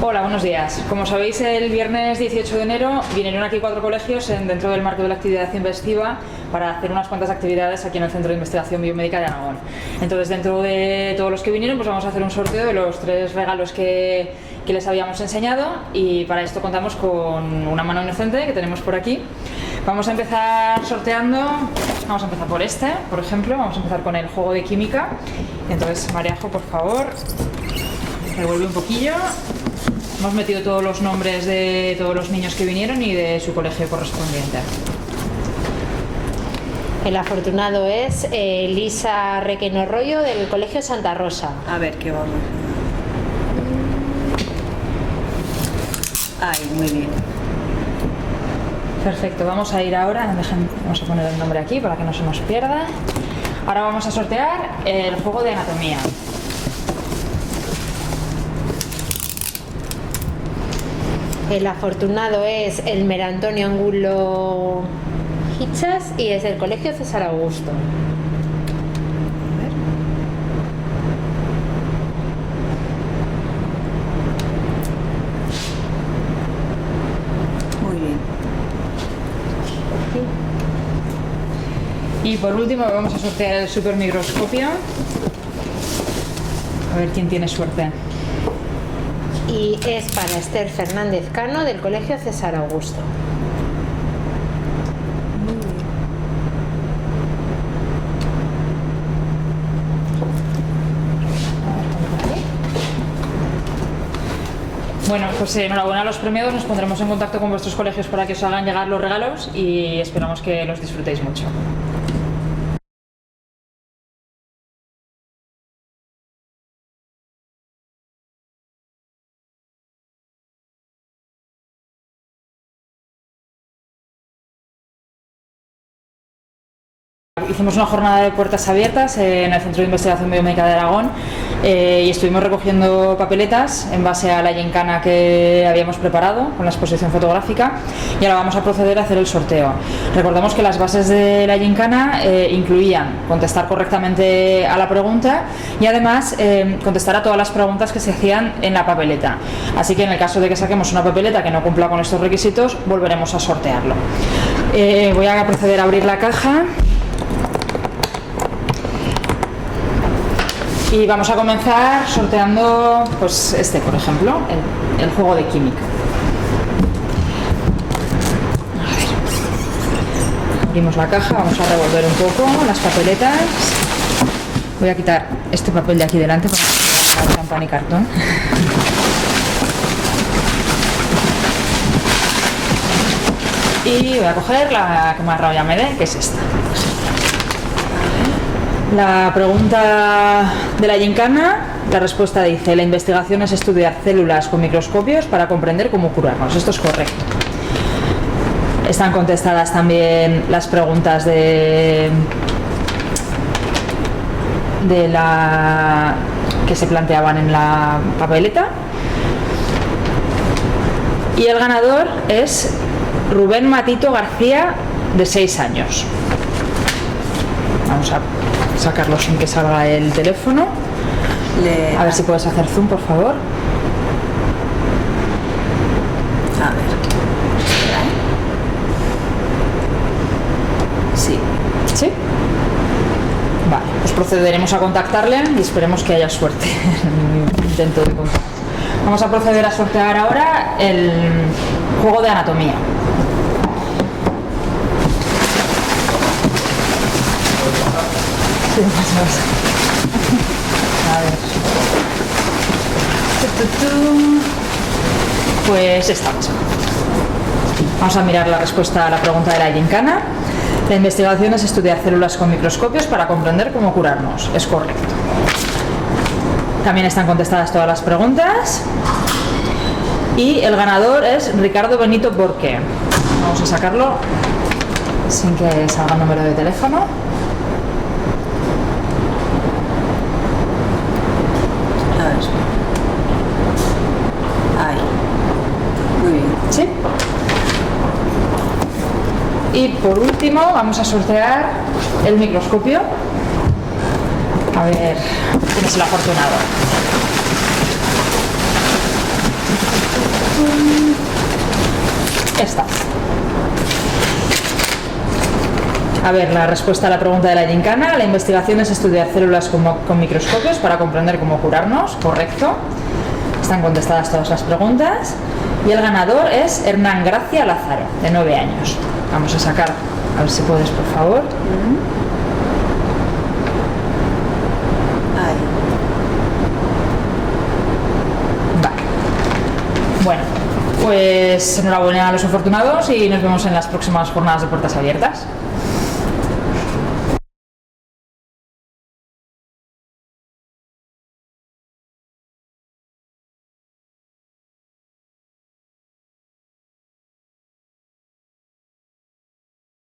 Hola, buenos días. Como sabéis, el viernes 18 de enero vinieron aquí 4 colegios dentro del marco de la actividad investiva para hacer unas cuantas actividades aquí en el Centro de Investigación Biomédica de Aragón. Entonces, dentro de todos los que vinieron, pues vamos a hacer un sorteo de los 3 regalos que les habíamos enseñado, y para esto contamos con una mano inocente que tenemos por aquí. Vamos a empezar sorteando. Vamos a empezar por este, por ejemplo. Vamos a empezar con el juego de química. Entonces, Mariajo, por favor, revuelve un poquillo. Hemos metido todos los nombres de todos los niños que vinieron y de su colegio correspondiente. El afortunado es Lisa Requeno Rollo, del Colegio Santa Rosa. A ver qué vamos. Ay, muy bien. Perfecto, vamos a ir ahora. Vamos a poner el nombre aquí para que no se nos pierda. Ahora vamos a sortear el juego de anatomía. El afortunado es Elmer Antonio Angulo Hichas y es del Colegio César Augusto. Muy bien. Y por último vamos a sortear el supermicroscopio. A ver quién tiene suerte. Y es para Esther Fernández Cano, del Colegio César Augusto. Bueno, pues enhorabuena a los premiados. Nos pondremos en contacto con vuestros colegios para que os hagan llegar los regalos y esperamos que los disfrutéis mucho. Hicimos una jornada de puertas abiertas en el Centro de Investigación Biomédica de Aragón y estuvimos recogiendo papeletas en base a la gincana que habíamos preparado con la exposición fotográfica, y ahora vamos a proceder a hacer el sorteo. Recordamos que las bases de la gincana incluían contestar correctamente a la pregunta y además contestar a todas las preguntas que se hacían en la papeleta. Así que en el caso de que saquemos una papeleta que no cumpla con estos requisitos, volveremos a sortearlo. Voy a proceder a abrir la caja. Y vamos a comenzar sorteando, pues este, por ejemplo, el juego de química. A ver. Abrimos la caja, vamos a revolver un poco las papeletas. Voy a quitar este papel de aquí delante para que no haya trampa ni cartón. Y voy a coger la que más rabia me dé, que es esta. La pregunta de la gincana, la respuesta dice: la investigación es estudiar células con microscopios para comprender cómo curarnos. Esto es correcto. Están contestadas también las preguntas de la que se planteaban en la papeleta. Y el ganador es Rubén Matito García, de 6 años. Vamos a sacarlo sin que salga el teléfono. A ver si puedes hacer zoom, por favor. A ver. Sí. ¿Sí? Vale, pues procederemos a contactarle y esperemos que haya suerte en mi intento de contacto. Vamos a proceder a sortear ahora el juego de anatomía. A ver. Pues estamos. Vamos a mirar la respuesta a la pregunta de la gincana. La investigación es estudiar células con microscopios para comprender cómo curarnos. Es correcto. También están contestadas todas las preguntas. Y el ganador es Ricardo Benito Borque. Vamos a sacarlo sin que salga el número de teléfono. Ahí. Muy bien. ¿Sí? Y por último vamos a sortear el microscopio. A ver quién es el afortunado. Esta. A ver, la respuesta a la pregunta de la gincana. La investigación es estudiar células con microscopios para comprender cómo curarnos. Correcto. Están contestadas todas las preguntas. Y el ganador es Hernán Gracia Lázaro, de 9 años. Vamos a sacar, a ver si puedes, por favor. Ahí. Vale. Bueno, pues enhorabuena a los afortunados y nos vemos en las próximas jornadas de puertas abiertas.